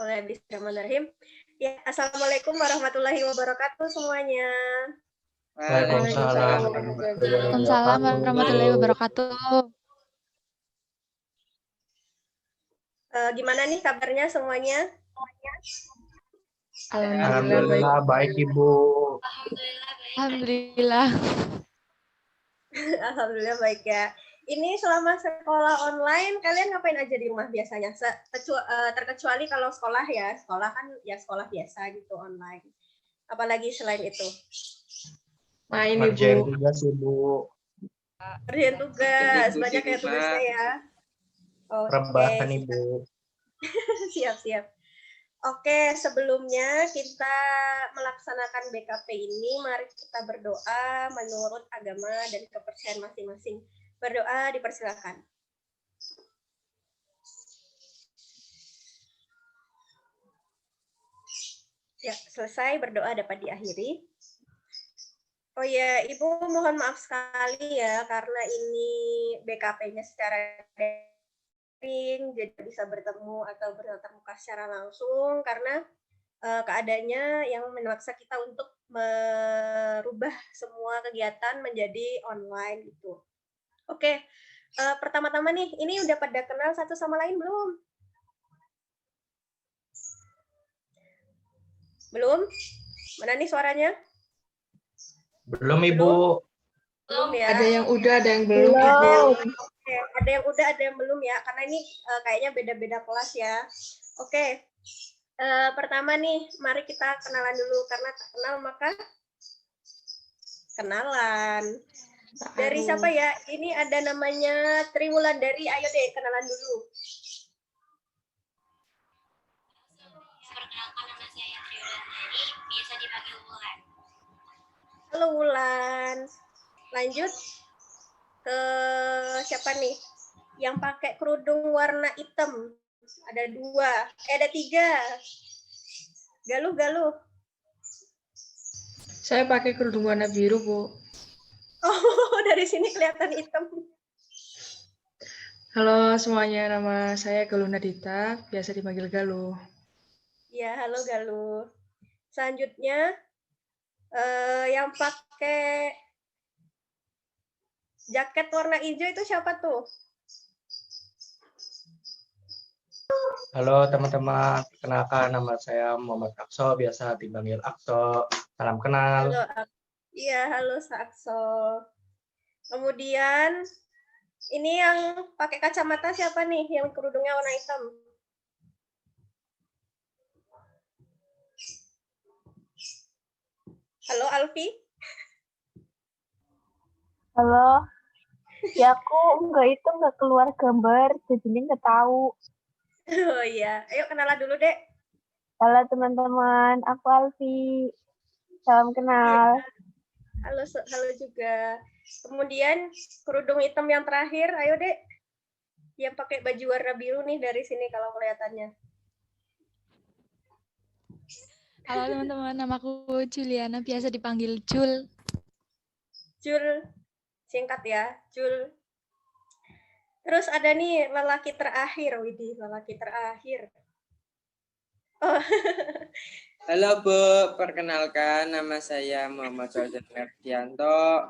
Oleh Bismillahirrahmanirrahim. Ya, Assalamualaikum warahmatullahi wabarakatuh semuanya. Waalaikumsalam warahmatullahi wabarakatuh. Gimana nih kabarnya semuanya? Alhamdulillah baik Ibu. Alhamdulillah. Alhamdulillah baik ya. Ini selama sekolah online, kalian ngapain aja di rumah biasanya? Terkecuali kalau sekolah ya, sekolah kan ya sekolah biasa gitu online. Apalagi selain itu? Main Ibu. Tugas Ibu. Kerjain tugas, banyak ya tugasnya ya. Rebahan Ibu. Siap-siap. Oke, sebelumnya kita melaksanakan BKP ini, mari kita berdoa menurut agama dan kepercayaan masing-masing. Berdoa dipersilakan. Ya, selesai berdoa dapat diakhiri. Oh ya, Ibu mohon maaf sekali ya, karena ini BKP-nya secara jadi bisa bertemu atau bertatap muka secara langsung karena keadaannya yang memaksa kita untuk merubah semua kegiatan menjadi online gitu. Oke, pertama-tama nih, ini udah pada kenal satu sama lain belum? Belum? Mana nih suaranya? Belum Ibu. Belum ya? Ada yang udah, ada yang belum. Oke, ada yang udah, ada yang belum ya, karena ini kayaknya beda-beda kelas ya. Oke, pertama nih, mari kita kenalan dulu, karena tak kenal maka kenalan. Dari siapa ya? Ini ada namanya Triwulandari, ayo deh kenalan dulu. Perkenalkan, nama saya Triwulandari, biasa dipanggil Wulan. Halo Wulan. Lanjut ke siapa nih? Yang pakai kerudung warna hitam. Ada dua, ada tiga. Galuh. Saya pakai kerudung warna biru, Bu. Oh, dari sini kelihatan hitam. Halo semuanya, nama saya Galuh Nadita, biasa dipanggil Galuh. Ya, halo Galuh. Selanjutnya, yang pakai jaket warna hijau itu siapa tuh? Halo teman-teman, kenalkan nama saya Muhammad Akso, biasa dipanggil Akso. Salam kenal. Halo, iya, halo Sakso. Kemudian, ini yang pakai kacamata siapa nih? Yang kerudungnya warna hitam. Halo Alfi. Halo. Ya aku nggak keluar gambar, jadinya nggak tahu. Oh iya, ayo kenalan dulu deh. Halo teman-teman, aku Alfi. Salam kenal. Halo juga. Kemudian kerudung hitam yang terakhir, ayo deh. Yang pakai baju warna biru nih dari sini kalau kelihatannya. Halo teman-teman, namaku Juliana, biasa dipanggil Jul. Jul, singkat ya, Jul. Terus ada nih lelaki terakhir, widih, lelaki terakhir. Oh. Halo Bu, perkenalkan nama saya Muhammad Fauzan Merdianto.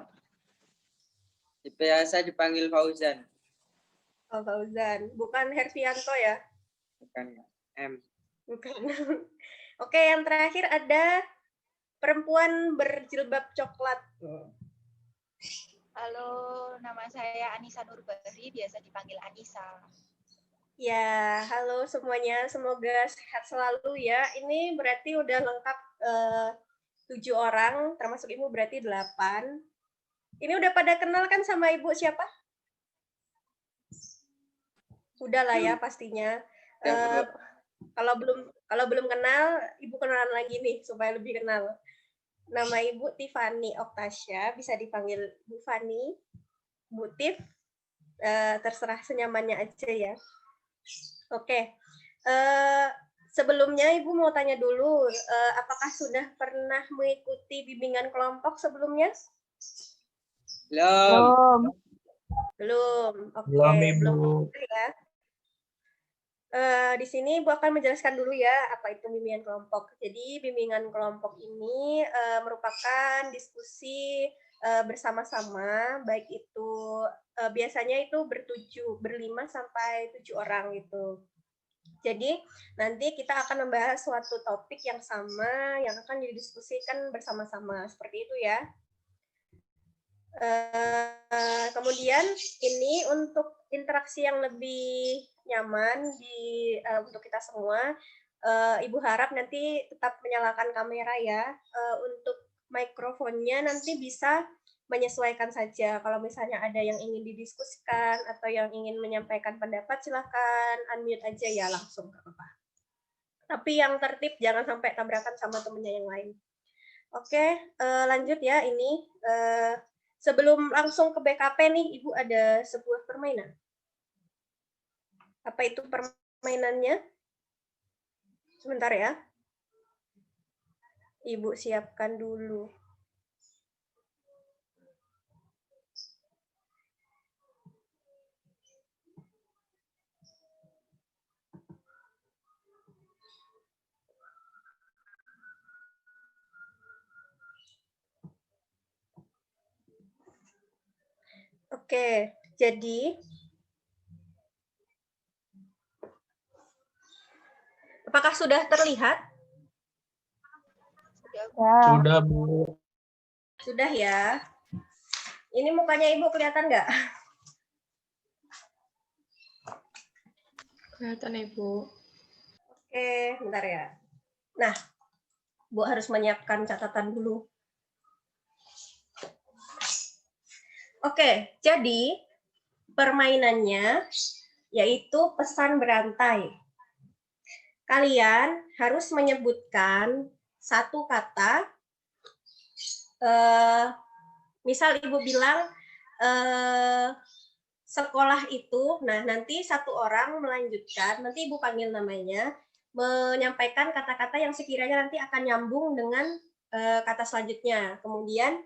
Biasa dipanggil Fauzan. Oh, Fauzan, bukan Herfianto ya? Bukan M. Bukan. Oke, yang terakhir ada perempuan berjilbab coklat. Halo, nama saya Anissa Nurbari, biasa dipanggil Anissa. Ya, halo semuanya. Semoga sehat selalu ya. Ini berarti udah lengkap 7 orang, termasuk Ibu berarti 8. Ini udah pada kenal kan sama Ibu siapa? Udah lah ya pastinya. Kalau belum kenal, Ibu kenalan lagi nih supaya lebih kenal. Nama Ibu Tiffany Oktasya, bisa dipanggil Bu Fani, Bu Tif, terserah senyamannya aja ya. Oke, sebelumnya Ibu mau tanya dulu, apakah sudah pernah mengikuti bimbingan kelompok sebelumnya? Belum. Belum. Oke, Belum Ibu. belum ya. Di sini Ibu akan menjelaskan dulu ya apa itu bimbingan kelompok. Jadi bimbingan kelompok ini merupakan diskusi bersama-sama, baik itu biasanya itu berlima sampai 7 orang gitu. Jadi nanti kita akan membahas suatu topik yang sama yang akan didiskusikan bersama-sama seperti itu ya. Kemudian ini untuk interaksi yang lebih nyaman untuk kita semua, Ibu harap nanti tetap menyalakan kamera ya. Untuk mikrofonnya nanti bisa menyesuaikan saja. Kalau misalnya ada yang ingin didiskusikan atau yang ingin menyampaikan pendapat, silahkan unmute aja ya langsung, nggak apa-apa. Tapi yang tertib jangan sampai tabrakan sama temennya yang lain. Oke, lanjut ya ini. Sebelum langsung ke BKP nih, Ibu ada sebuah permainan. Apa itu permainannya? Sebentar ya. Ibu siapkan dulu. Oke, jadi apakah sudah terlihat? Ya. Sudah, Bu. Sudah ya. Ini mukanya Ibu kelihatan nggak? Kelihatan Ibu. Oke, bentar ya. Nah, Bu harus menyiapkan catatan dulu. Oke, jadi permainannya yaitu pesan berantai. Kalian harus menyebutkan satu kata. Misal Ibu bilang sekolah itu, nah nanti satu orang melanjutkan, nanti Ibu panggil namanya, menyampaikan kata-kata yang sekiranya nanti akan nyambung dengan kata selanjutnya. Kemudian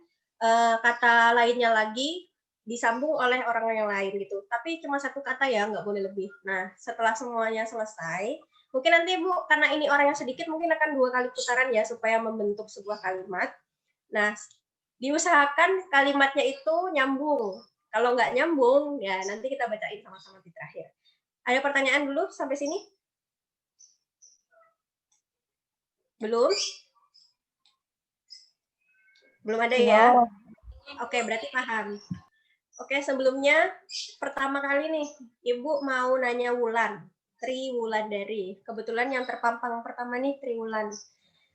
kata lainnya lagi disambung oleh orang yang lain gitu. Tapi cuma satu kata ya, nggak boleh lebih. Nah, setelah semuanya selesai, mungkin nanti Ibu, karena ini orang yang sedikit, mungkin akan 2 kali putaran ya, supaya membentuk sebuah kalimat. Nah, diusahakan kalimatnya itu nyambung. Kalau nggak nyambung, ya nanti kita bacain sama-sama di terakhir. Ada pertanyaan dulu sampai sini? Belum? Belum ada ya? Oke, berarti paham. Oke, sebelumnya pertama kali nih, Ibu mau nanya Wulan, Triwulandari. Kebetulan yang terpampang pertama nih Triwulan.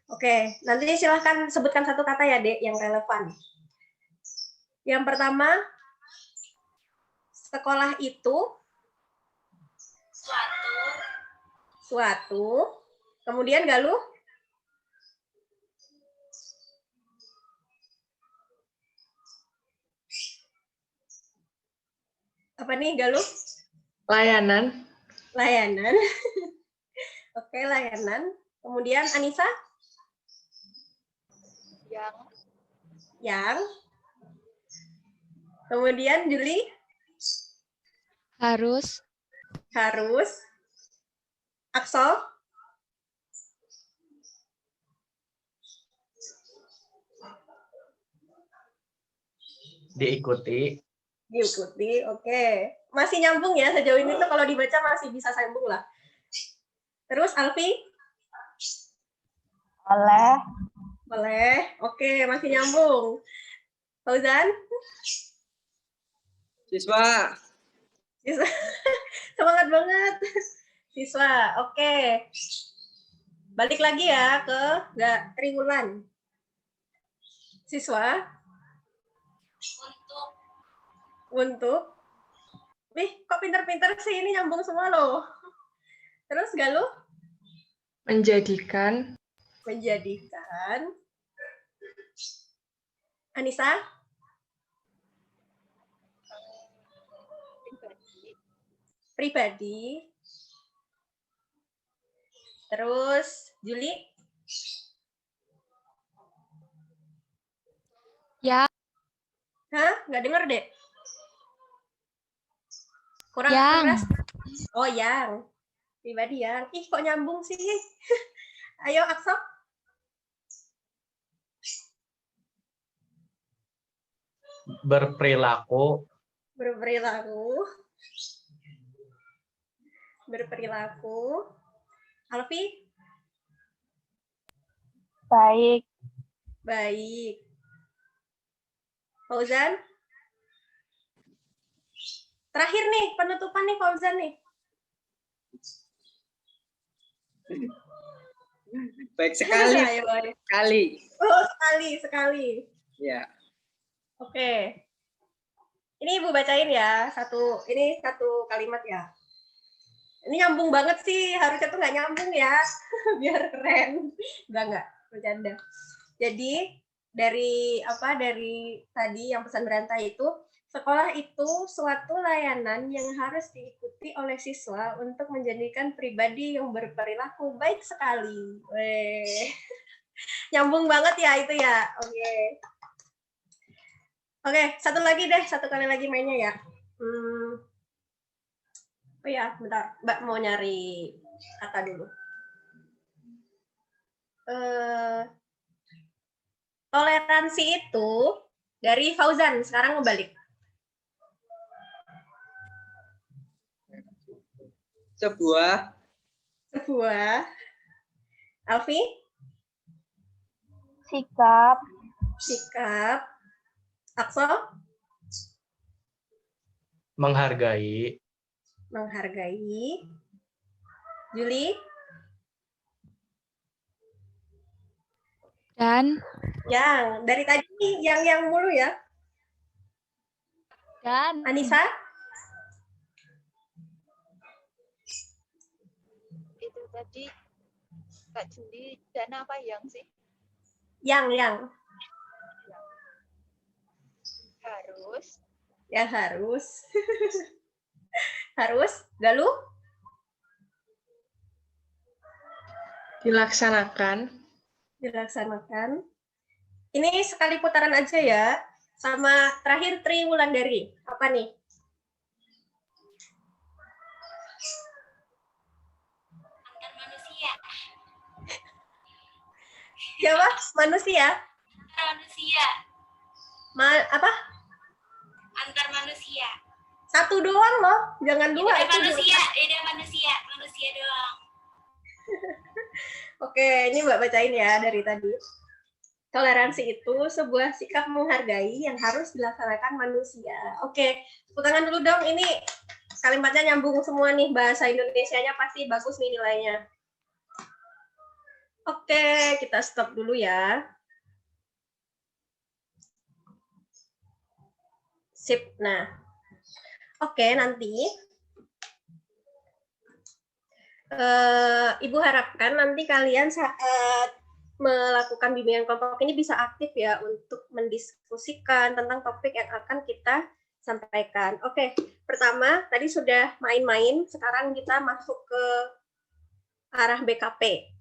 Oke, nanti silahkan sebutkan satu kata ya, Dek, yang relevan. Yang pertama, sekolah itu suatu. Kemudian Galuh? Apa nih Galuh? Layanan. Layanan. Oke, layanan. Kemudian Anissa? Yang. Kemudian Juli? Harus. Harus. Aksol? Diikuti. Diikuti, oke. Masih nyambung ya sejauh ini tuh kalau dibaca masih bisa sambung lah. Terus Alfi? Oleh. Boleh. Oke, masih nyambung. Fauzan? Siswa. Siswa. Semangat banget. Siswa, oke. Balik lagi ya ke Triwulan. Siswa? Untuk? Wih, kok pinter-pinter sih, ini nyambung semua loh. Terus Galuh? Menjadikan. Menjadikan. Anissa? Pribadi. Terus Juli? Ya. Hah? Nggak denger deh. Kurang Yang. keras. Oh, yang. Pribadi yang, ih kok nyambung sih? Ayo Akso. Berperilaku. Berperilaku. Berperilaku. Alfi. Baik. Baik. Fauzan. Terakhir nih, penutupan nih Fauzan nih. Baik sekali. Ayo, ayo. Sekali. Oh, sekali. Ya. Oke. Ini Ibu bacain ya, ini satu kalimat ya. Ini nyambung banget sih, harusnya tuh nggak nyambung ya, biar keren. Enggak, bercanda. Jadi dari tadi yang pesan berantai itu, sekolah itu suatu layanan yang harus diikuti oleh siswa untuk menjadikan pribadi yang berperilaku baik sekali. Weh. Nyambung banget ya itu ya. Oke, satu kali lagi mainnya ya. Oh ya, bentar. Mbak mau nyari kata dulu. Toleransi itu dari Fauzan. Sekarang ngebalik. Sebuah. Alfi? Sikap. Akso? Menghargai. Juli? Dan Dari tadi yang mulu ya. Anissa? Itu tadi Kak Juli dan apa yang sih? Yang. Harus. Harus. Galuh? Dilaksanakan. Ini sekali putaran aja ya. Sama terakhir Tri Wulandari. Apa nih? Antar manusia. Siapa? Manusia? Antar manusia. Apa? Antar manusia. Satu doang loh, jangan dua. Beda manusia doang. Oke, ini Mbak bacain ya dari tadi. Toleransi itu sebuah sikap menghargai yang harus dilaksanakan manusia. Oke, tepuk tangan dulu dong. Ini kalimatnya nyambung semua nih. Bahasa Indonesianya pasti bagus nih nilainya. Oke, kita stop dulu ya. Sip. Nah, oke, nanti Ibu harapkan nanti kalian saat melakukan bimbingan kelompok ini bisa aktif ya untuk mendiskusikan tentang topik yang akan kita sampaikan. Oke, pertama tadi sudah main-main, sekarang kita masuk ke arah BKP.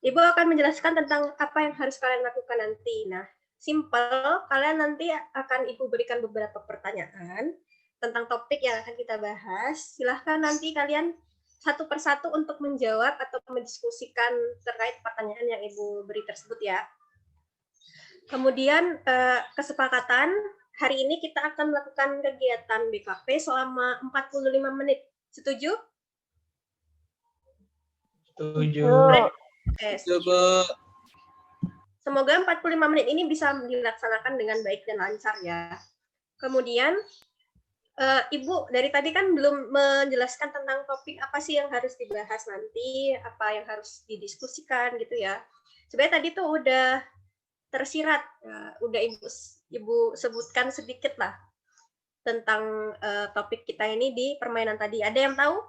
Ibu akan menjelaskan tentang apa yang harus kalian lakukan nanti. Nah, simple, kalian nanti akan Ibu berikan beberapa pertanyaan tentang topik yang akan kita bahas. Silahkan nanti kalian satu persatu untuk menjawab atau mendiskusikan terkait pertanyaan yang Ibu beri tersebut ya. Kemudian kesepakatan, hari ini kita akan melakukan kegiatan BKP selama 45 menit. Setuju? Setuju. Oke, Coba. semoga 45 menit ini bisa dilaksanakan dengan baik dan lancar ya. Kemudian Ibu dari tadi kan belum menjelaskan tentang topik apa sih yang harus dibahas nanti, apa yang harus didiskusikan gitu ya. Sebenarnya tadi tuh udah tersirat, udah Ibu sebutkan sedikit lah tentang topik kita ini di permainan tadi. Ada yang tahu?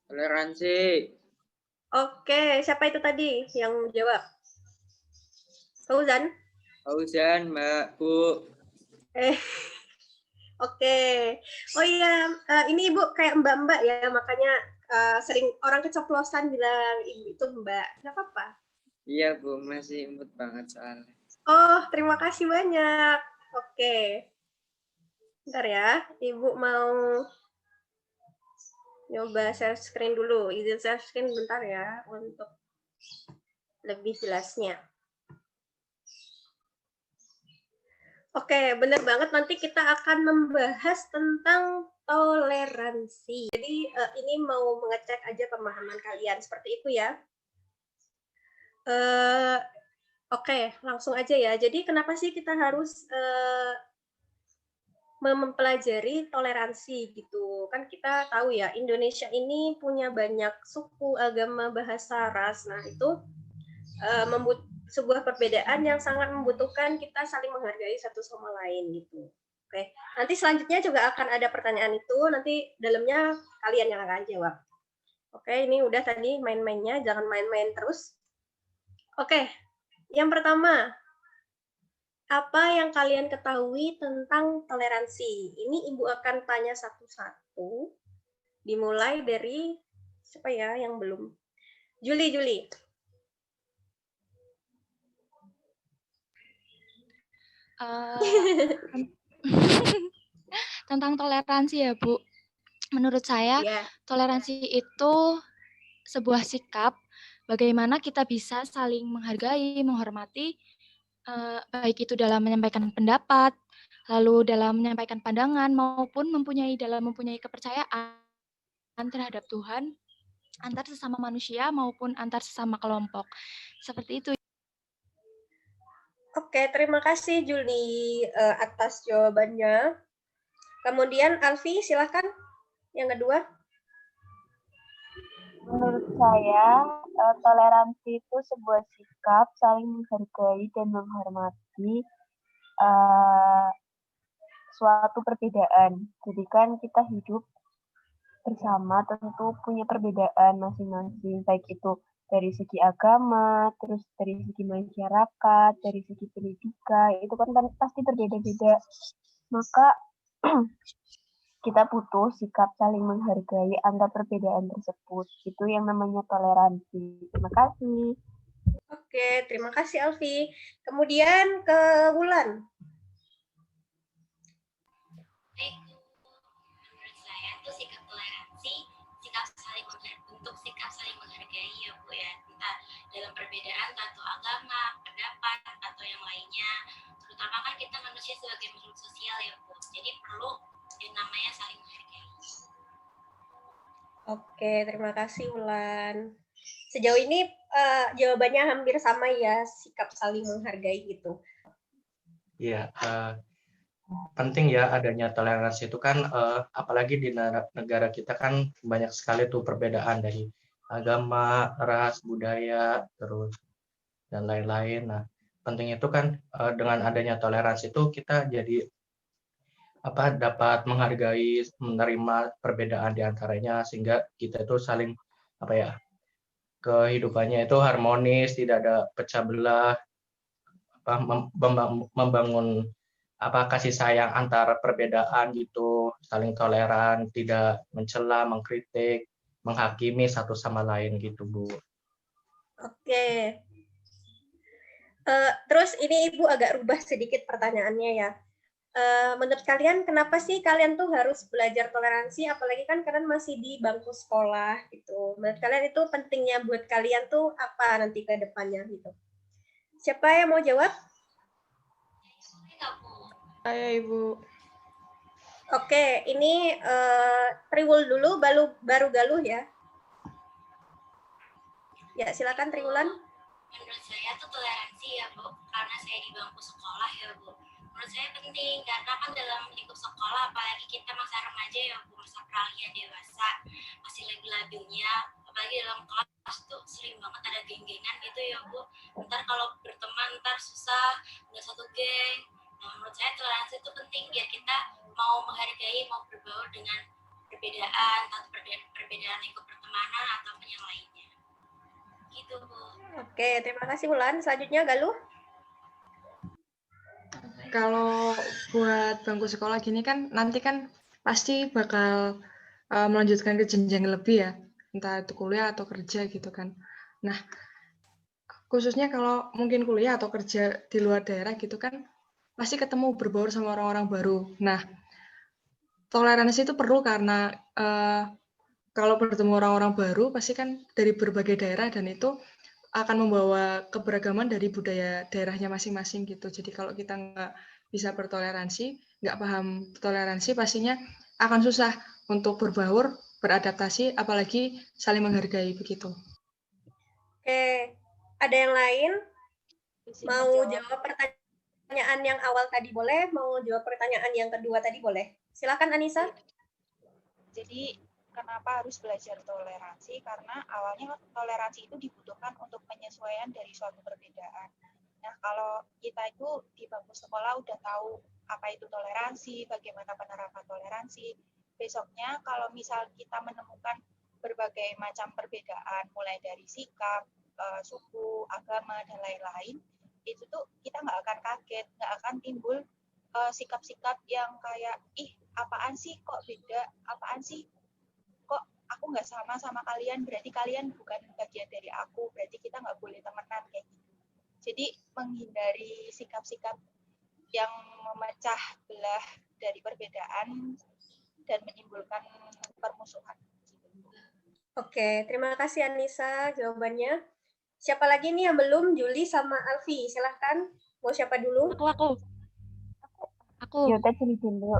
Toleransi. Oke, siapa itu tadi yang jawab? Fauzan? Fauzan, Mbak, Bu. Oke. Oh iya, ini Ibu kayak mbak-mbak ya, makanya sering orang keceplosan bilang Ibu itu Mbak. Nggak apa-apa. Iya, Bu, masih imut banget soalnya. Oh, terima kasih banyak. Oke. Bentar ya, Ibu mau nyoba share screen dulu. Izin share screen bentar ya untuk lebih jelasnya. Oke, benar banget. Nanti kita akan membahas tentang toleransi. Jadi ini mau mengecek aja pemahaman kalian seperti itu ya. Oke, langsung aja ya. Jadi kenapa sih kita harus mempelajari toleransi gitu? Kan kita tahu ya, Indonesia ini punya banyak suku, agama, bahasa, ras. Nah, itu sebuah perbedaan yang sangat membutuhkan kita saling menghargai satu sama lain gitu. Oke, nanti selanjutnya juga akan ada pertanyaan itu, nanti dalamnya kalian yang akan jawab. Oke, ini udah tadi main-mainnya, jangan main-main terus. Oke, yang pertama, apa yang kalian ketahui tentang toleransi? Ini Ibu akan tanya satu-satu, dimulai dari siapa ya yang belum? Juli. Tentang toleransi ya, Bu. Menurut saya, toleransi itu sebuah sikap bagaimana kita bisa saling menghargai, menghormati, baik itu dalam menyampaikan pendapat, lalu dalam menyampaikan pandangan, maupun mempunyai kepercayaan terhadap Tuhan, antar sesama manusia maupun antar sesama kelompok. Seperti itu. Oke, terima kasih Juli atas jawabannya. Kemudian Alfi, silahkan yang kedua. Menurut saya, toleransi itu sebuah sikap saling menghargai dan menghormati suatu perbedaan. Jadi kan kita hidup bersama tentu punya perbedaan masing-masing, baik itu dari segi agama, terus dari segi masyarakat, dari segi pendidikan, itu kan pasti berbeda-beda. Maka kita butuh sikap saling menghargai antar perbedaan tersebut. Itu yang namanya toleransi. Terima kasih. Oke, terima kasih Alfi. Kemudian ke Wulan. Menurut saya itu sikap toleransi, bentuk sikap saling menghargai ya Bu ya. Entah dalam perbedaan satu agama, pendapat, atau yang lainnya. Terutama kan kita manusia sebagai makhluk sosial ya Bu. Jadi perlu yang namanya saling menghargai. Oke, terima kasih Wulan. Sejauh ini jawabannya hampir sama ya, sikap saling menghargai gitu. Iya, penting ya adanya toleransi itu kan, apalagi di negara kita kan banyak sekali tuh perbedaan dari agama, ras, budaya, terus dan lain-lain. Nah, penting itu kan dengan adanya toleransi itu kita jadi dapat menghargai, menerima perbedaan di antaranya sehingga kita itu saling kehidupannya itu harmonis, tidak ada pecah belah, membangun kasih sayang antara perbedaan gitu, saling toleran, tidak mencela, mengkritik, menghakimi satu sama lain gitu, Bu. Oke. Terus ini Ibu agak rubah sedikit pertanyaannya ya. Menurut kalian kenapa sih kalian tuh harus belajar toleransi, apalagi kan kalian masih di bangku sekolah gitu. Menurut kalian itu pentingnya buat kalian tuh apa nanti ke depannya gitu? Siapa yang mau jawab? Saya, Ibu. Oke, ini Triwul dulu, baru Galuh ya. Ya, silakan Triwulan. Menurut saya tuh toleransi ya Bu, karena saya di bangku sekolah ya Bu. Menurut saya penting, karena kan dalam lingkup sekolah, apalagi kita masa remaja ya Bu, masa peralihan dewasa, masih labil-labilnya, apalagi dalam kelas tuh sering banget ada geng-gengan gitu ya Bu. Ntar kalau berteman, ntar susah, nggak satu geng. Nah, menurut saya toleransi itu penting, biar kita mau menghargai, mau berbaur dengan perbedaan, atau perbedaan lingkup pertemanan, ataupun yang lainnya. Gitu, Bu. Oke, terima kasih Wulan. Selanjutnya Galuh. Kalau buat bangku sekolah gini kan nanti kan pasti bakal melanjutkan ke jenjang lebih ya, entah itu kuliah atau kerja gitu kan. Nah, khususnya kalau mungkin kuliah atau kerja di luar daerah gitu kan, pasti ketemu berbaur sama orang-orang baru. Nah, toleransi itu perlu karena kalau bertemu orang-orang baru pasti kan dari berbagai daerah dan itu akan membawa keberagaman dari budaya daerahnya masing-masing gitu. Jadi kalau kita nggak bisa bertoleransi, nggak paham toleransi, pastinya akan susah untuk berbaur, beradaptasi, apalagi saling menghargai begitu. Oke, ada yang lain? Mau jawab pertanyaan yang awal tadi boleh, mau jawab pertanyaan yang kedua tadi boleh. Silakan Anissa. Jadi kenapa harus belajar toleransi? Karena awalnya toleransi itu dibutuhkan untuk penyesuaian dari suatu perbedaan. Nah, kalau kita itu di bangku sekolah udah tahu apa itu toleransi, bagaimana penerapan toleransi, besoknya kalau misal kita menemukan berbagai macam perbedaan, mulai dari sikap, suku, agama, dan lain-lain, itu tuh kita nggak akan kaget, nggak akan timbul sikap-sikap yang kayak, ih, apaan sih kok beda, apaan sih kok aku nggak sama kalian, berarti kalian bukan bagian dari aku, berarti kita nggak boleh temenan kayak gitu. Jadi menghindari sikap-sikap yang memecah belah dari perbedaan dan menimbulkan permusuhan. Oke, terima kasih Anissa jawabannya. Siapa lagi nih yang belum? Juli sama Alfi, silahkan. Mau siapa dulu? Aku. Yaudah, Juli dulu.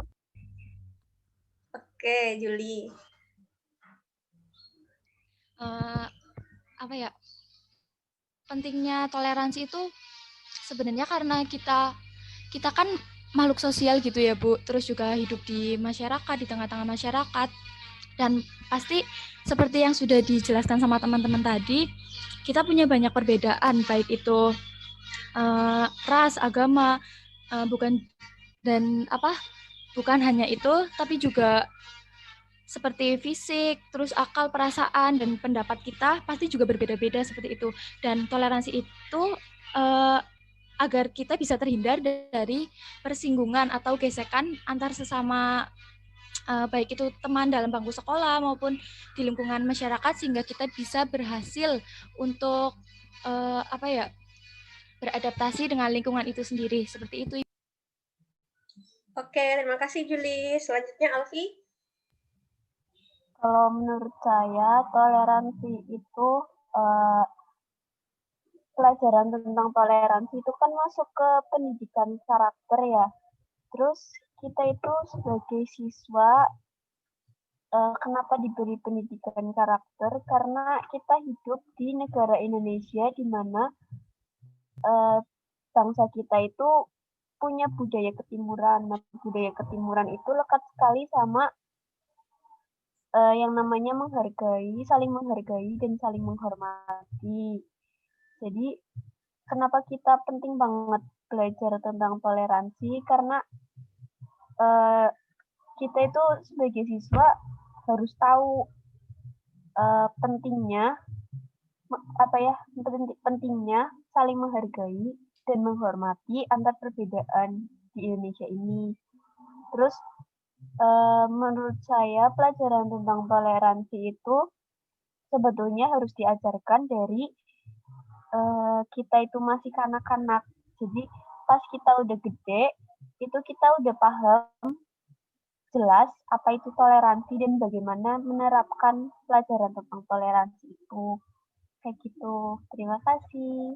Oke, Juli. Apa ya? Pentingnya toleransi itu sebenarnya karena kita kan makhluk sosial gitu ya Bu, terus juga hidup di masyarakat, di tengah-tengah masyarakat, dan pasti seperti yang sudah dijelaskan sama teman-teman tadi, kita punya banyak perbedaan, baik itu ras, agama, bukan hanya itu, tapi juga seperti fisik, terus akal, perasaan, dan pendapat kita pasti juga berbeda-beda seperti itu. Dan toleransi itu agar kita bisa terhindar dari persinggungan atau gesekan antar sesama baik itu teman dalam bangku sekolah maupun di lingkungan masyarakat, sehingga kita bisa berhasil untuk beradaptasi dengan lingkungan itu sendiri, seperti itu. Oke, terima kasih Juli. Selanjutnya Alfi. Kalau menurut saya toleransi itu pelajaran tentang toleransi itu kan masuk ke pendidikan karakter ya. Terus kita itu sebagai siswa kenapa diberi pendidikan karakter? Karena kita hidup di negara Indonesia di mana bangsa kita itu punya budaya ketimuran. Nah, budaya ketimuran itu lekat sekali sama yang namanya menghargai, saling menghargai dan saling menghormati. Jadi kenapa kita penting banget belajar tentang toleransi? Karena kita itu sebagai siswa harus tahu pentingnya pentingnya saling menghargai dan menghormati antar perbedaan di Indonesia ini. Terus menurut saya pelajaran tentang toleransi itu sebetulnya harus diajarkan dari kita itu masih kanak-kanak. Jadi pas kita udah gede, itu kita udah paham jelas apa itu toleransi dan bagaimana menerapkan pelajaran tentang toleransi itu. Kayak gitu. Terima kasih.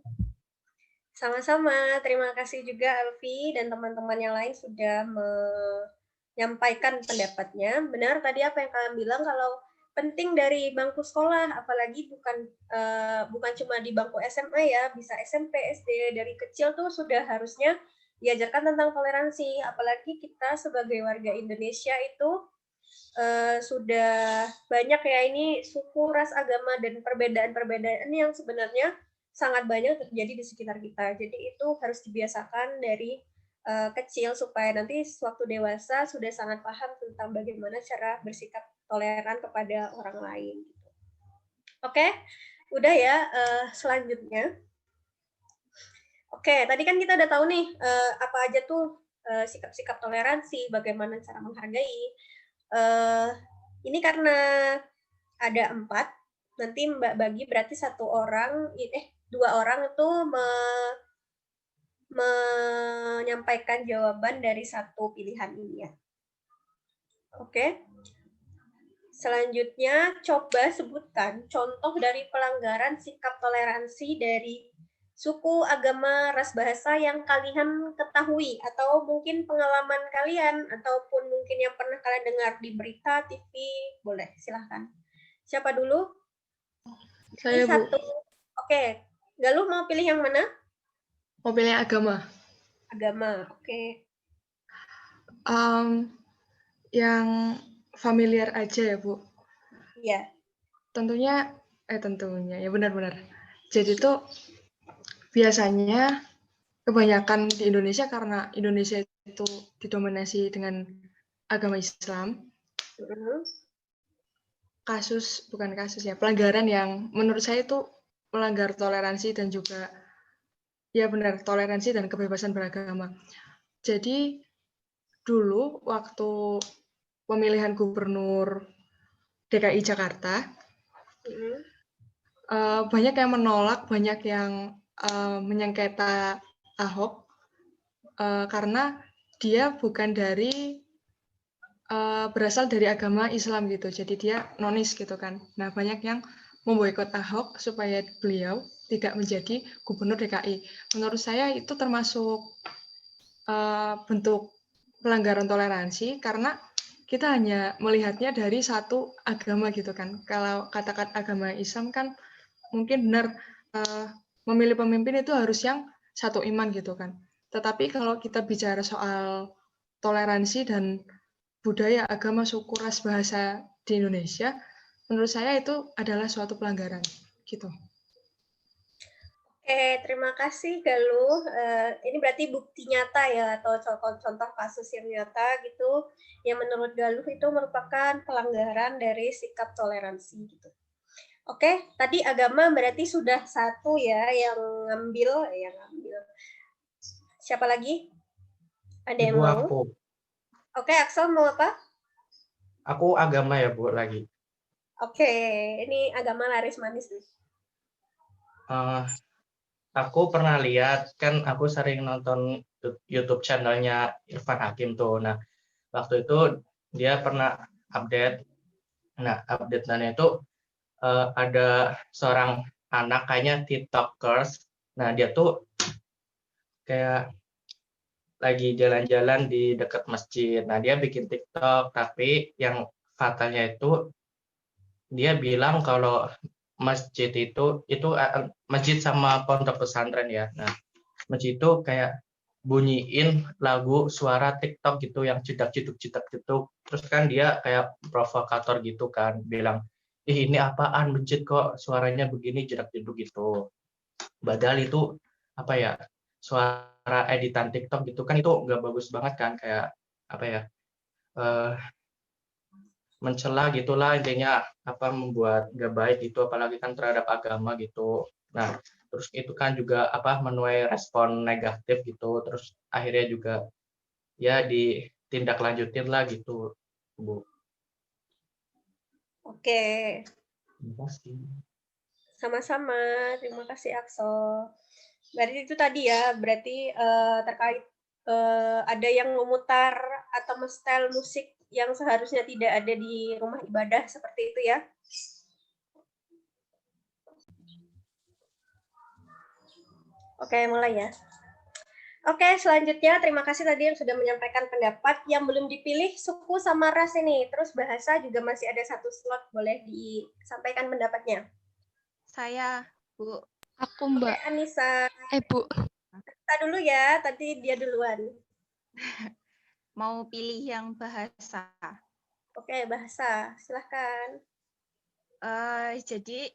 Sama-sama. Terima kasih juga Alfi dan teman-teman yang lain sudah menyampaikan pendapatnya. Benar tadi apa yang kalian bilang kalau penting dari bangku sekolah, apalagi bukan cuma di bangku SMA ya, bisa SMP, SD, dari kecil tuh sudah harusnya diajarkan tentang toleransi. Apalagi kita sebagai warga Indonesia itu sudah banyak ya ini suku, ras, agama, dan perbedaan-perbedaan yang sebenarnya sangat banyak terjadi di sekitar kita. Jadi itu harus dibiasakan dari kecil supaya nanti waktu dewasa sudah sangat paham tentang bagaimana cara bersikap toleran kepada orang lain. Oke, udah ya. Selanjutnya, oke, tadi kan kita udah tahu nih apa aja tuh sikap-sikap toleransi, bagaimana cara menghargai. Ini karena ada 4, nanti Mbak bagi berarti 2 orang itu menyampaikan jawaban dari satu pilihan ini ya. Oke. Selanjutnya, coba sebutkan contoh dari pelanggaran sikap toleransi dari suku, agama, ras, bahasa yang kalian ketahui, atau mungkin pengalaman kalian, ataupun mungkin yang pernah kalian dengar di berita, TV, boleh, silahkan. Siapa dulu? Saya, Bu. Satu. Oke, Galuh mau pilih yang mana? Mau pilih agama. Agama, oke. Yang familiar aja ya, Bu. Iya. Tentunya, ya benar-benar. Jadi tuh biasanya kebanyakan di Indonesia karena Indonesia itu didominasi dengan agama Islam. Pelanggaran yang menurut saya itu melanggar toleransi dan juga toleransi dan kebebasan beragama. Jadi dulu waktu pemilihan gubernur DKI Jakarta, banyak yang menolak, banyak yang menyengketa Ahok karena dia bukan berasal dari agama Islam gitu, jadi dia nonis gitu kan. Nah, banyak yang memboikot Ahok supaya beliau tidak menjadi gubernur DKI. Menurut saya itu termasuk bentuk pelanggaran toleransi karena kita hanya melihatnya dari satu agama gitu kan. Kalau katakan agama Islam kan mungkin benar memilih pemimpin itu harus yang satu iman gitu kan. Tetapi kalau kita bicara soal toleransi dan budaya, agama, suku, ras, bahasa di Indonesia, menurut saya itu adalah suatu pelanggaran gitu. Oke, terima kasih Galuh. Ini berarti bukti nyata ya, atau contoh kasus yang nyata gitu, yang menurut Galuh itu merupakan pelanggaran dari sikap toleransi gitu. Oke, tadi agama berarti sudah satu ya yang ngambil. Siapa lagi? Ada yang mau? Aku. Oke, Axel mau apa? Aku agama ya, Bu, lagi. Oke, ini agama laris manis nih. Aku pernah lihat, kan aku sering nonton YouTube channelnya Irfan Hakim tuh. Nah, waktu itu dia pernah update. Nah, update-nya itu ada seorang anak kayaknya TikTokers. Nah, dia tuh kayak lagi jalan-jalan di dekat masjid. Nah, dia bikin TikTok, tapi yang fatalnya itu dia bilang kalau masjid itu masjid sama pondok pesantren ya. Nah, masjid itu kayak bunyiin lagu suara TikTok gitu yang cedak-ceduk. Terus kan dia kayak provokator gitu kan, bilang, "Ih, ini apaan masjid kok suaranya begini cedak-ceduk gitu." Padahal itu apa ya? Suara editan TikTok gitu kan itu nggak bagus banget kan, kayak apa ya? Mencela gitulah intinya, apa membuat nggak baik gitu, apalagi kan terhadap agama gitu. Nah, terus itu kan juga apa menuai respon negatif gitu, terus akhirnya juga ya ditindaklanjutin lah gitu, Bu. Oke. Terima kasih. Sama-sama, terima kasih Axel. Berarti itu tadi ya, berarti terkait ada yang memutar atau mensetel musik yang seharusnya tidak ada di rumah ibadah seperti itu ya. Oke, mulai ya. Oke, selanjutnya terima kasih tadi yang sudah menyampaikan pendapat. Yang belum dipilih suku sama ras ini. Terus bahasa juga masih ada satu slot, boleh disampaikan pendapatnya. Saya, Bu. Aku, Mbak. Oke, Anissa. Bu. Kita dulu ya, tadi dia duluan. Mau pilih yang bahasa. Oke, bahasa. Silahkan. Jadi,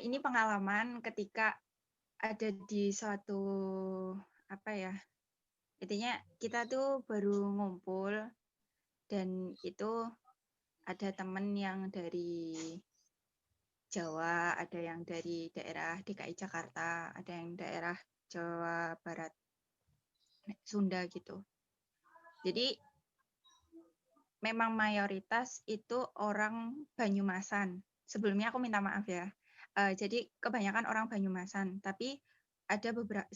ini pengalaman ketika ada di suatu, apa ya, intinya kita tuh baru ngumpul, dan itu ada temen yang dari Jawa, ada yang dari daerah DKI Jakarta, ada yang daerah Jawa Barat, Sunda gitu. Jadi memang mayoritas itu orang Banyumasan. Sebelumnya aku minta maaf ya. Jadi kebanyakan orang Banyumasan, tapi ada beberapa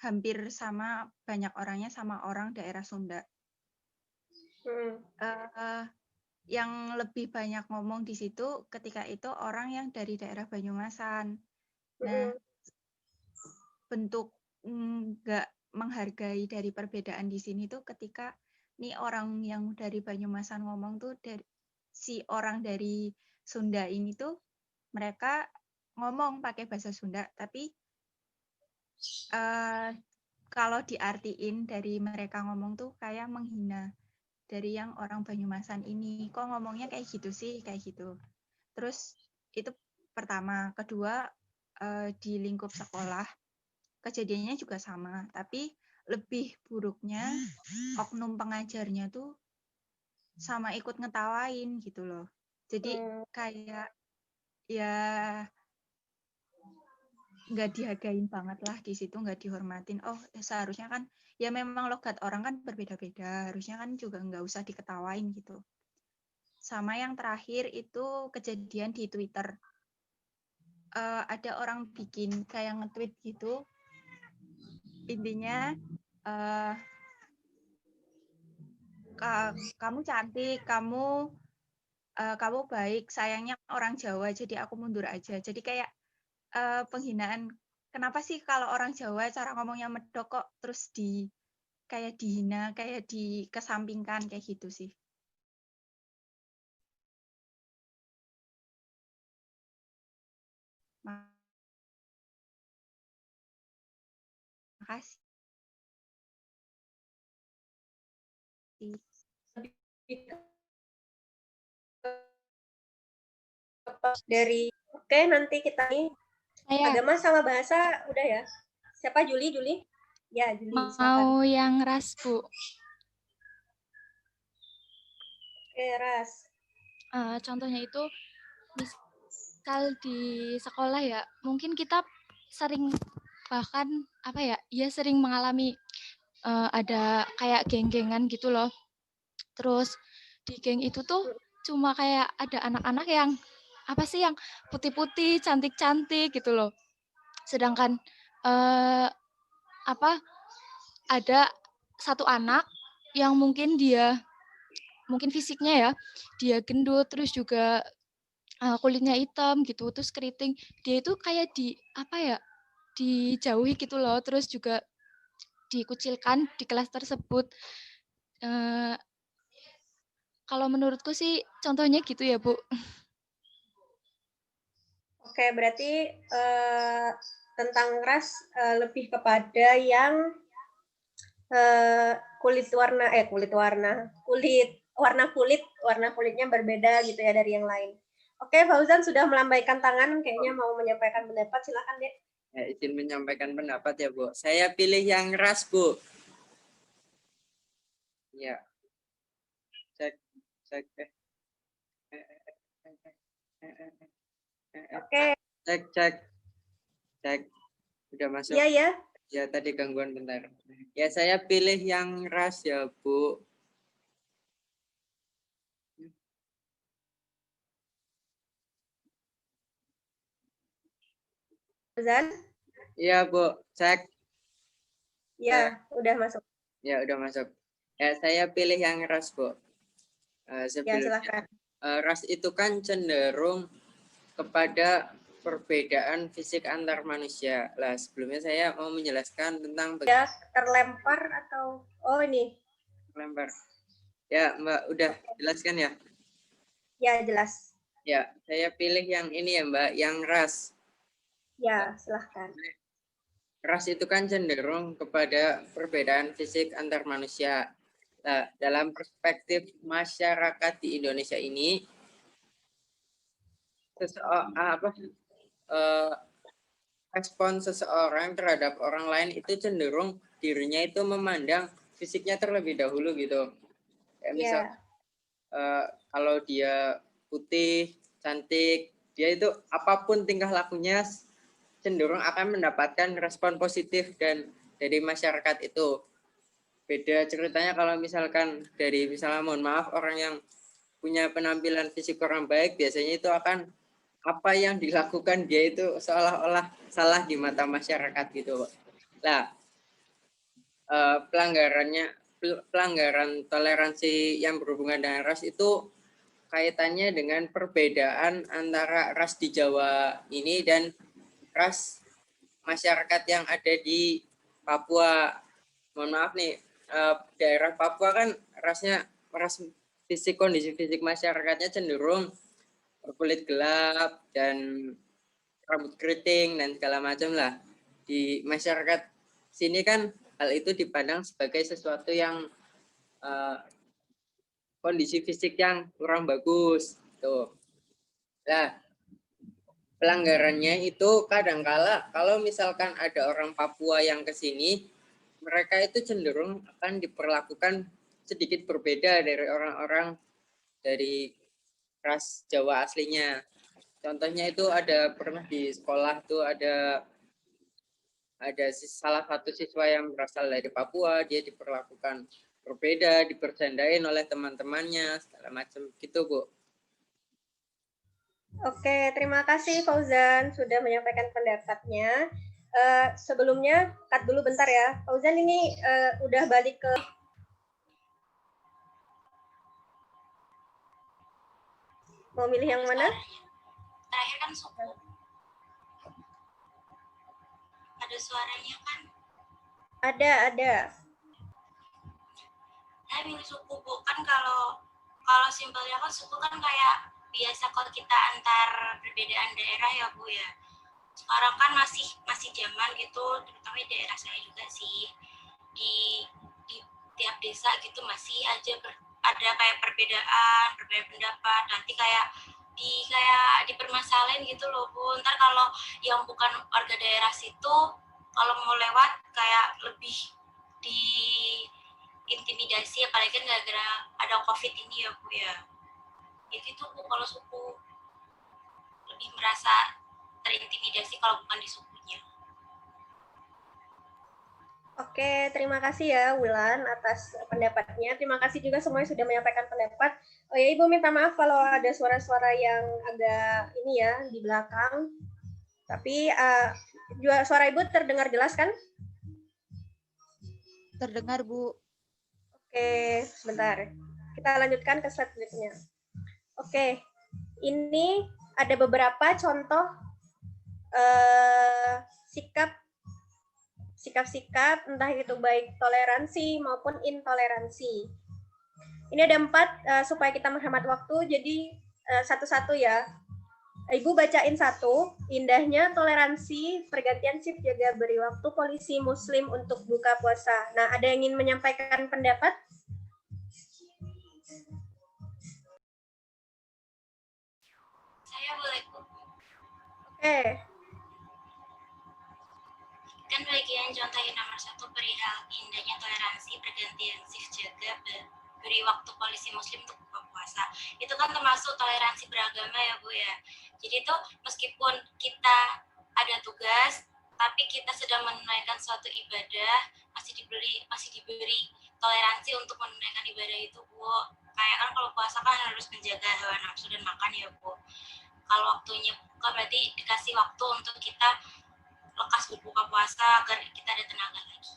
hampir sama banyak orangnya sama orang daerah Sunda. Yang lebih banyak ngomong di situ ketika itu orang yang dari daerah Banyumasan. Nah, bentuk nggak menghargai dari perbedaan di sini tuh ketika nih orang yang dari Banyumasan ngomong tuh si orang dari Sunda ini tuh mereka ngomong pakai bahasa Sunda, tapi kalau diartiin dari mereka ngomong tuh kayak menghina dari yang orang Banyumasan ini. Kok ngomongnya kayak gitu sih, kayak gitu. Terus itu pertama. Kedua, di lingkup sekolah kejadiannya juga sama, tapi lebih buruknya oknum pengajarnya tuh sama ikut ngetawain gitu loh. Jadi kayak ya nggak dihargain banget lah di situ, nggak dihormatin. Oh, seharusnya kan ya memang logat orang kan berbeda-beda, harusnya kan juga nggak usah diketawain gitu. Sama yang terakhir itu kejadian di Twitter. Ada orang bikin kayak nge-tweet gitu, intinya kamu cantik, kamu baik, sayangnya orang Jawa, jadi aku mundur aja. Jadi kayak penghinaan. Kenapa sih kalau orang Jawa cara ngomongnya medok kok terus kayak dihina, kayak dikesampingkan kayak gitu sih. Makasih. Dari nanti kita nih agama sama bahasa udah ya. Siapa? Juli? Ya, Juli. Mau yang ras, Bu. Oke, ras. Contohnya itu misal di sekolah ya, mungkin kita sering bahkan sering mengalami ada kayak geng-gengan gitu loh. Terus di geng itu tuh cuma kayak ada anak-anak yang yang putih-putih, cantik-cantik gitu loh. Sedangkan ada satu anak yang mungkin fisiknya ya, dia gendut, terus juga kulitnya hitam gitu, terus keriting. Dia itu kayak dijauhi gitu loh, terus juga dikucilkan di kelas tersebut. Kalau menurutku sih contohnya gitu ya, Bu. Oke, berarti tentang ras lebih kepada yang warna kulitnya berbeda gitu ya dari yang lain. Oke, Fauzan sudah melambaikan tangan, kayaknya mau menyampaikan pendapat, silakan Dek. Ya, izin menyampaikan pendapat ya, Bu. Saya pilih yang ras, Bu. Ya. Cek. Oke. Cek. Udah masuk? Iya. Ya, tadi gangguan bentar. Ya, saya pilih yang ras ya, Bu. Fauzan? Iya, Bu. Cek. Iya, udah masuk. Ya, udah masuk. Ya, saya pilih yang ras, Bu. Sebelumnya, silakan. Ras itu kan cenderung kepada perbedaan fisik antar manusia. Lah, sebelumnya saya mau menjelaskan tentang ya, terlempar atau ini. Terlempar. Ya, Mbak, udah jelaskan ya? Ya, jelas. Ya, saya pilih yang ini ya, Mbak, yang ras. Ya, silahkan. Ras itu kan cenderung kepada perbedaan fisik antar manusia. Nah, dalam perspektif masyarakat di Indonesia ini, respon seseorang terhadap orang lain itu cenderung dirinya itu memandang fisiknya terlebih dahulu gitu. Kayak misal kalau dia putih, cantik, dia itu apapun tingkah lakunya cenderung akan mendapatkan respon positif dari masyarakat itu. Beda ceritanya kalau misalkan misalnya mohon maaf orang yang punya penampilan fisik kurang baik, biasanya itu akan apa yang dilakukan dia itu seolah-olah salah di mata masyarakat gitu. Nah, pelanggarannya pelanggaran toleransi yang berhubungan dengan ras itu kaitannya dengan perbedaan antara ras di Jawa ini dan ras masyarakat yang ada di Papua. Mohon maaf nih, daerah Papua kan ras fisik, kondisi fisik masyarakatnya cenderung berkulit gelap dan rambut keriting dan segala macam lah. Di masyarakat sini kan hal itu dipandang sebagai sesuatu yang kondisi fisik yang kurang bagus. Tuh. Nah, pelanggarannya itu kadangkala kalau misalkan ada orang Papua yang ke sini, mereka itu cenderung akan diperlakukan sedikit berbeda dari orang-orang dari ras Jawa aslinya. Contohnya itu pernah di sekolah tuh ada salah satu siswa yang berasal dari Papua, dia diperlakukan berbeda, dibercandain oleh teman-temannya, segala macam gitu, Bu. Oke, terima kasih Fauzan sudah menyampaikan pendapatnya. Sebelumnya, cut dulu bentar ya. Fauzan ini udah balik ke... Mau milih yang mana? Terakhir kan suku. Ada suaranya kan? Ada. Saya milih suku, Bu. Kan kalau simpelnya kan suku kan kayak biasa kalau kita antar perbedaan daerah ya, Bu ya. Sekarang kan masih zaman gitu, terutama di daerah saya juga sih. Di tiap desa gitu masih aja ada kayak perbedaan pendapat. Nanti kayak dipermasalahin gitu loh, Bu. Ntar kalau yang bukan warga daerah situ kalau mau lewat kayak lebih diintimidasi, apalagi kan gara-gara ada COVID ini ya, Bu ya. Itu Bu, kalau suku lebih merasa terintimidasi kalau bukan di sukunya. Oke, terima kasih ya Wulan atas pendapatnya. Terima kasih juga semuanya sudah menyampaikan pendapat. Oh ya, Ibu minta maaf kalau ada suara-suara yang agak ini ya di belakang. Tapi juga suara Ibu terdengar jelas kan? Terdengar, Bu. Oke, sebentar. Kita lanjutkan ke slide berikutnya. Oke, ini ada beberapa contoh sikap-sikap entah itu baik toleransi maupun intoleransi. Ini ada 4 supaya kita menghemat waktu, jadi satu-satu ya. Ibu bacain satu. Indahnya toleransi, pergantian shift jaga beri waktu polisi muslim untuk buka puasa. Nah, ada yang ingin menyampaikan pendapat? Saya boleh, Bu. Oke. Kan bagian contoh yang nomor 1 perihal indahnya toleransi, pergantian shift jaga beri waktu polisi muslim untuk buka puasa. Itu kan termasuk toleransi beragama ya, Bu ya. Jadi itu meskipun kita ada tugas, tapi kita sedang menunaikan suatu ibadah, masih diberi toleransi untuk menunaikan ibadah itu, Bu. Kayak kan kalau puasa kan harus menjaga hawa nafsu dan makan ya, Bu. Kalau waktunya buka berarti dikasih waktu untuk kita lekas berbuka puasa agar kita ada tenaga lagi.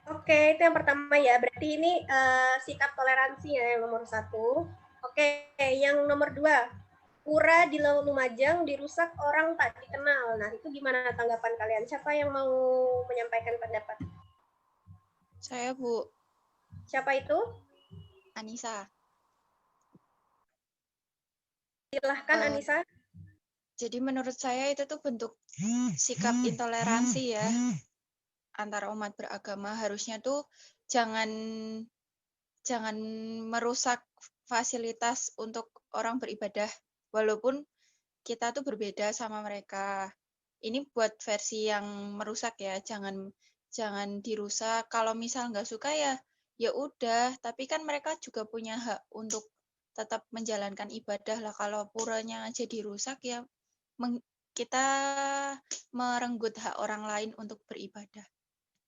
Oke, itu yang pertama ya. Berarti ini sikap toleransi ya yang nomor 1. Oke, yang nomor 2. Pura di Lumajang dirusak orang tak dikenal. Nah, itu gimana tanggapan kalian? Siapa yang mau menyampaikan pendapat? Saya, Bu. Siapa itu? Anissa. Silahkan, Anissa. Jadi menurut saya itu tuh bentuk sikap intoleransi ya antara umat beragama. Harusnya tuh jangan merusak fasilitas untuk orang beribadah walaupun kita tuh berbeda sama mereka. Ini buat versi yang merusak ya, jangan dirusak. Kalau misal nggak suka ya udah, tapi kan mereka juga punya hak untuk tetap menjalankan ibadah lah. Kalau puranya aja dirusak ya kita merenggut hak orang lain untuk beribadah.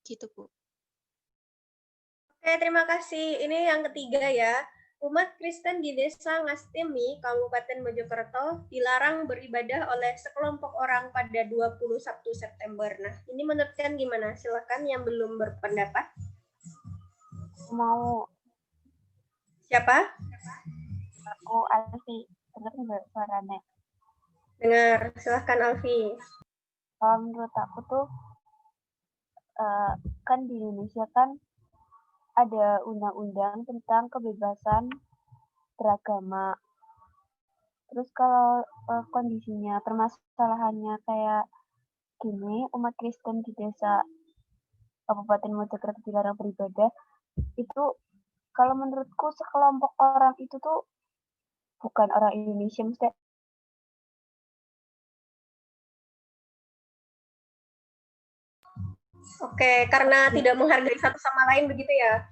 Gitu, Bu. Oke, terima kasih. Ini yang ketiga ya. Umat Kristen di Desa Ngastemi, Kabupaten Mojokerto, dilarang beribadah oleh sekelompok orang pada 21 September. Nah, ini menurut kalian gimana? Silakan yang belum berpendapat. Mau. Siapa? Aku Alfi. Dengar nggak suaranya? Dengar. Silakan Alfi. Menurut aku tuh, kan di Indonesia kan ada undang-undang tentang kebebasan beragama. Terus kalau kondisinya permasalahannya kayak gini, umat Kristen di desa Kabupaten Mojokerto dilarang beribadah, itu kalau menurutku sekelompok orang itu tuh bukan orang Indonesia, mesti. Oke, karena tidak menghargai satu sama lain begitu ya?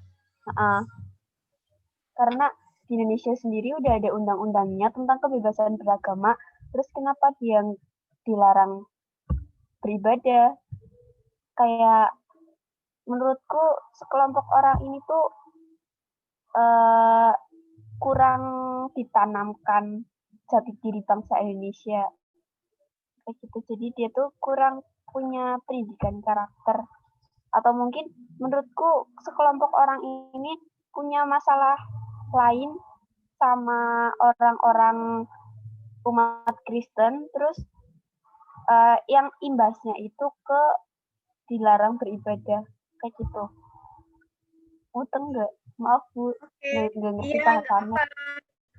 Karena di Indonesia sendiri udah ada undang-undangnya tentang kebebasan beragama, terus kenapa dia dilarang beribadah? Kayak menurutku sekelompok orang ini tuh kurang ditanamkan jati diri bangsa Indonesia. Kayak gitu. Jadi dia tuh kurang punya pendidikan karakter. Atau mungkin menurutku sekelompok orang ini punya masalah lain sama orang-orang umat Kristen, terus yang imbasnya itu ke dilarang beribadah kayak gitu. Muteng nggak? Maaf Bu, nggak ngerti bahasannya.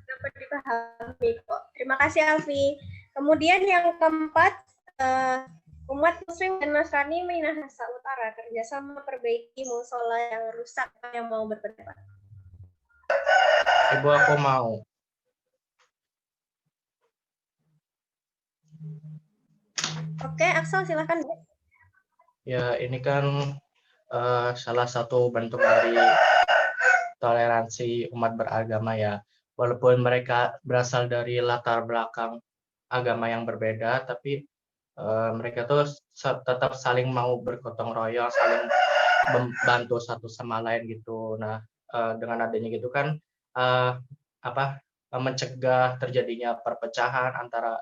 Dapat dipahami kok. Terima kasih Alfi. Kemudian yang keempat, umat Muslim dan Nasrani Minahasa Utara kerjasama perbaiki musola yang rusak. Yang mau berpendapat? Ibu, aku mau. Oke, Axel silakan. Ya, ini kan salah satu bentuk dari toleransi umat beragama ya. Walaupun mereka berasal dari latar belakang agama yang berbeda, tapi mereka tuh tetap saling mau bergotong royong, saling membantu satu sama lain gitu. Nah, dengan adanya gitu kan mencegah terjadinya perpecahan antara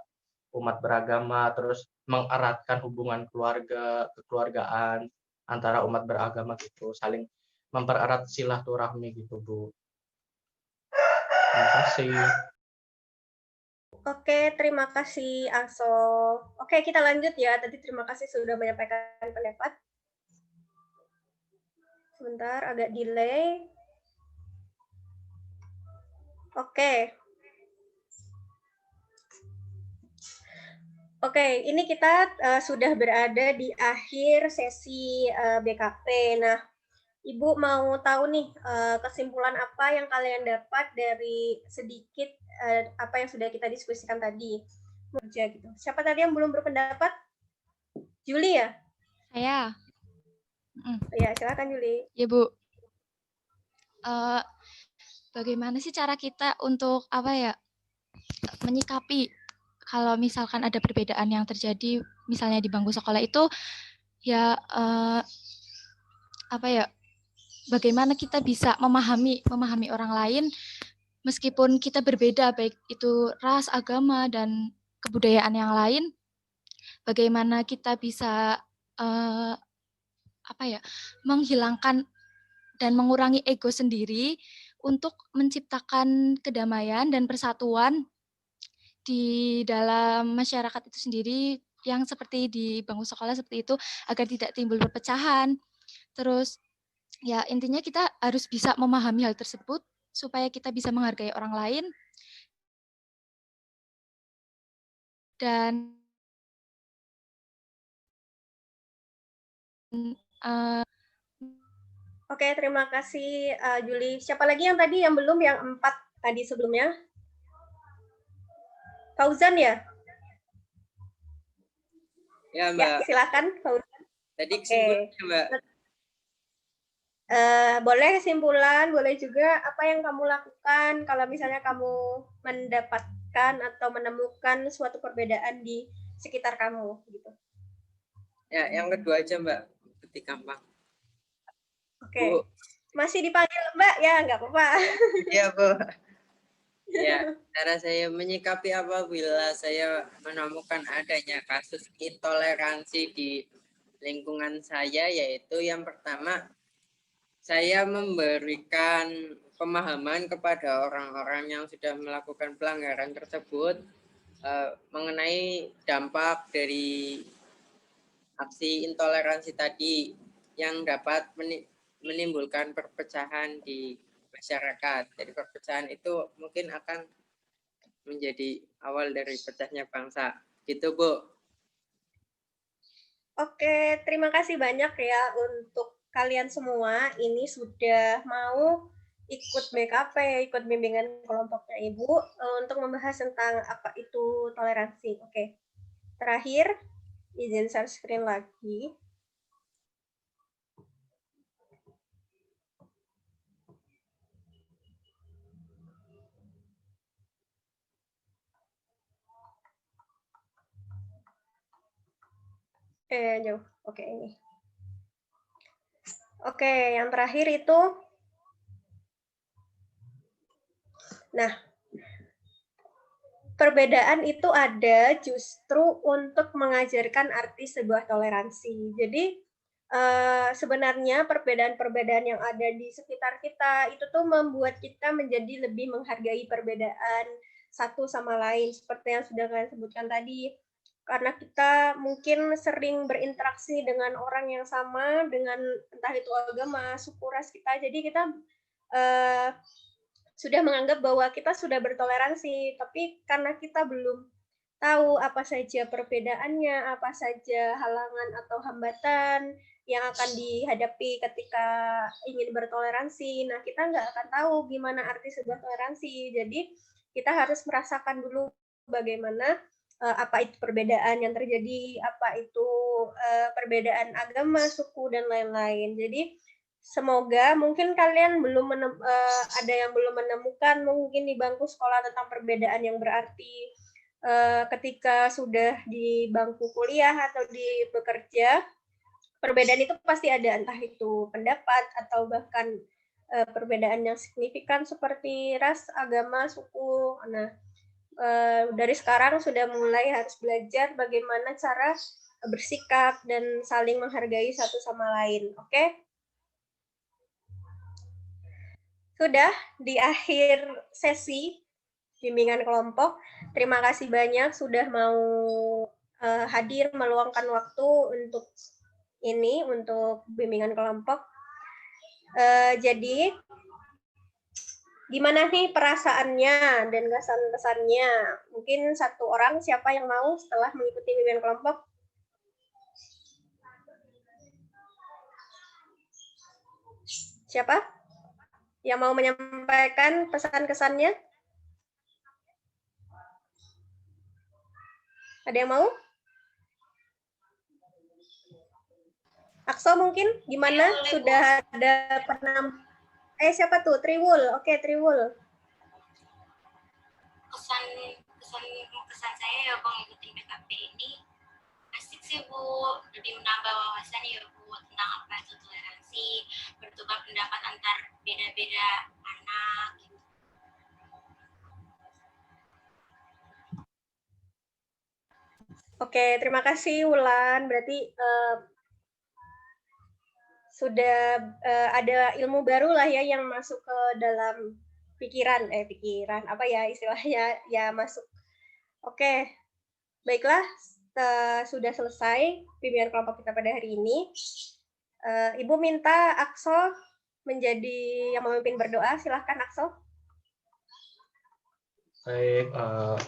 umat beragama, terus mengeratkan hubungan kekeluargaan antara umat beragama gitu, saling mempererat silaturahmi gitu, Bu. Terima kasih. Oke, terima kasih Axel. Oke, kita lanjut ya. Tadi terima kasih sudah menyampaikan pendapat. Sebentar, agak delay. Oke. Oke, ini kita sudah berada di akhir sesi BKP. Nah, Ibu mau tahu nih kesimpulan apa yang kalian dapat dari sedikit apa yang sudah kita diskusikan tadi. Gitu. Siapa tadi yang belum berpendapat? Juli ya? Saya. Ya, silakan Juli. Ya Bu. Bagaimana sih cara kita untuk menyikapi kalau misalkan ada perbedaan yang terjadi misalnya di bangku sekolah itu ya bagaimana kita bisa memahami orang lain meskipun kita berbeda, baik itu ras, agama, dan kebudayaan yang lain, bagaimana kita bisa menghilangkan dan mengurangi ego sendiri untuk menciptakan kedamaian dan persatuan di dalam masyarakat itu sendiri yang seperti di bangku sekolah seperti itu agar tidak timbul perpecahan. Terus ya intinya kita harus bisa memahami hal tersebut supaya kita bisa menghargai orang lain dan Oke, terima kasih Juli. Siapa lagi yang tadi yang belum, yang 4 tadi sebelumnya? Fauzan ya? Ya, Mbak. Ya, silakan Fauzan. Tadi kesimpulannya, Mbak. Boleh kesimpulan, boleh juga apa yang kamu lakukan kalau misalnya kamu mendapatkan atau menemukan suatu perbedaan di sekitar kamu gitu. Ya, yang kedua aja Mbak, lebih gampang. Oke. Masih dipanggil Mbak ya, nggak apa-apa. Iya, Bu. Ya, cara saya menyikapi apabila saya menemukan adanya kasus intoleransi di lingkungan saya, yaitu yang pertama, saya memberikan pemahaman kepada orang-orang yang sudah melakukan pelanggaran tersebut mengenai dampak dari aksi intoleransi tadi yang dapat menimbulkan perpecahan di masyarakat. Jadi perpecahan itu mungkin akan menjadi awal dari pecahnya bangsa. Gitu, Bu. Oke, terima kasih banyak ya untuk kalian semua. Ini sudah mau ikut BKP, ikut bimbingan kelompoknya Ibu untuk membahas tentang apa itu toleransi. Oke. Terakhir, izin share screen lagi. Jauh. Oke, ini. Oke, yang terakhir itu. Nah, perbedaan itu ada justru untuk mengajarkan arti sebuah toleransi. Jadi, sebenarnya perbedaan-perbedaan yang ada di sekitar kita itu tuh membuat kita menjadi lebih menghargai perbedaan satu sama lain. Seperti yang sudah kalian sebutkan tadi. Karena kita mungkin sering berinteraksi dengan orang yang sama, dengan entah itu agama, suku, ras kita, jadi kita sudah menganggap bahwa kita sudah bertoleransi, tapi karena kita belum tahu apa saja perbedaannya, apa saja halangan atau hambatan yang akan dihadapi ketika ingin bertoleransi, nah kita nggak akan tahu gimana arti sebuah toleransi, jadi kita harus merasakan dulu bagaimana apa itu perbedaan yang terjadi, apa itu perbedaan agama, suku, dan lain-lain. Jadi semoga mungkin kalian belum ada yang belum menemukan mungkin di bangku sekolah tentang perbedaan yang berarti ketika sudah di bangku kuliah atau di bekerja. Perbedaan itu pasti ada, entah itu pendapat atau bahkan perbedaan yang signifikan seperti ras, agama, suku. Nah, dari sekarang sudah mulai harus belajar bagaimana cara bersikap dan saling menghargai satu sama lain. Oke? Sudah di akhir sesi bimbingan kelompok. Terima kasih banyak sudah mau hadir meluangkan waktu untuk ini, untuk bimbingan kelompok. Jadi gimana nih perasaannya dan kesan-kesannya? Mungkin satu orang, siapa yang mau setelah mengikuti bimbingan kelompok? Siapa yang mau menyampaikan pesan-kesannya? Ada yang mau? Akso mungkin gimana? Sudah ada siapa tuh? Triwul. Oke, Triwul. Kesan saya ya Bu ngikutin BKP ini asik sih Bu, lebih menambah wawasan ya Bu tentang apa itu toleransi, bertukar pendapat antar beda-beda anak gitu. Oke, terima kasih Wulan. Berarti sudah ada ilmu baru lah ya yang masuk ke dalam pikiran apa ya istilahnya ya masuk. Oke, baiklah sudah selesai bimbingan kelompok kita pada hari ini. Ibu minta Akso menjadi yang memimpin berdoa. Silahkan Akso. Baik,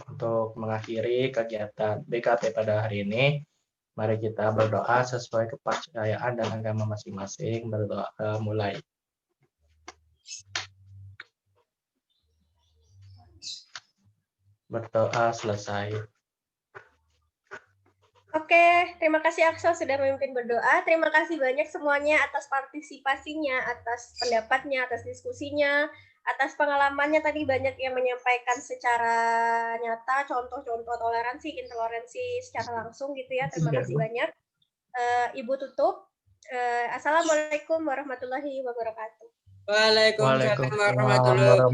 untuk mengakhiri kegiatan BKP pada hari ini, mari kita berdoa sesuai kepercayaan dan agama masing-masing. Berdoa mulai. Berdoa selesai. Oke, terima kasih Akso sudah memimpin berdoa. Terima kasih banyak semuanya atas partisipasinya, atas pendapatnya, atas diskusinya, atas pengalamannya. Tadi banyak yang menyampaikan secara nyata contoh-contoh toleransi, intoleransi secara langsung gitu ya. Terima kasih banyak. Ibu tutup. Assalamualaikum warahmatullahi wabarakatuh. Waalaikumsalam warahmatullahi Waalaikumsalam.